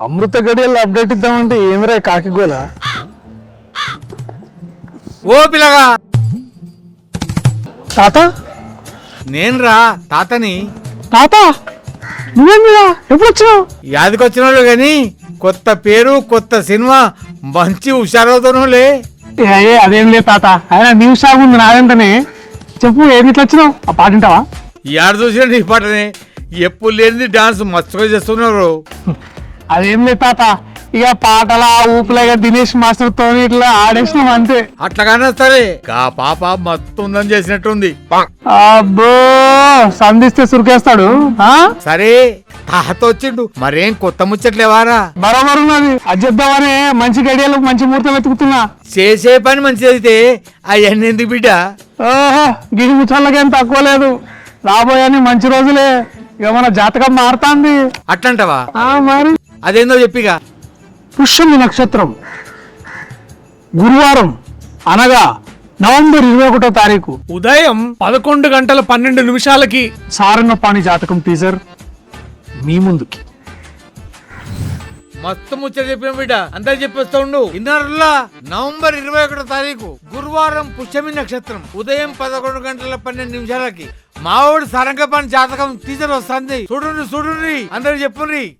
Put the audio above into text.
అమృత గడియల్లో update ఇద్దామంటే ఏమిరా కాకిగోల. ఓ పిల్లగా, తాత నేనురా తాతని. తాత నువ్వేమిరా ఎప్పుడు వచ్చినావు? యాదికొచ్చినాడు గాని కొత్త పేరు కొత్త సినిమా మంచి హుషారవుతానులే. అదేం లేదు తాత, ఆయన న్యూస్ షాప్ ఉంది నాదంటనే. చెప్పు ఏది ఇట్లా వచ్చినావు? ఆ పాట వింటావా? యాడ చూసినా నీ పాటనే, ఎప్పుడు లేనిది డాన్స్ మస్తుగా చేస్తున్నారు. అదేం లేదు తాత, ఇక పాటల ఊపులాగా దినేష్ మాస్టర్ తో ఇట్లా ఆడేసినాం అంతే. అట్లాగానే సరే, ఆ పాప మత్తు ఉందని చేసినట్టుంది. అబ్బో సంధిస్తే సురికేస్తాడు. సరే తాత వచ్చిండు, మరేం కొత్త ముచ్చట్లేవారా? బరోబరు ఉన్నది, అది చెప్దామని మంచి గడియలు మంచి ముహూర్తం వెతుకుతున్నా. చేసే పని మంచిదైతే అవన్నీ ఎందుకు బిడ్డ? ఓహో గిడి ముచ్చళ్ళకేం తక్కువ లేదు, రాబోయని మంచి రోజులే. ఇక మన జాతకం మారుతాంది. అట్లంటవా? మరి అదేందో చెప్పిగా. పుష్యమి నక్షత్రం గురువారం అనగా నవంబర్ 21వ తారీఖు ఉదయం 11:12 సారన్నపాణి జాతకం టీజర్ మీ ముందుకి. మస్తు ముచ్చట చెప్పిన బిడ్డ, అంతా చెప్పేస్తా ఉండు. ఇన్నర్లా నవంబర్ 21వ తారీఖు గురువారం పుష్యమి నక్షత్రం ఉదయం 11:12 మావోడు సారంగపాణి జాతకం టీచర్ వస్తుంది. చూడుండ్రి అందరు చెప్పుండ్రి.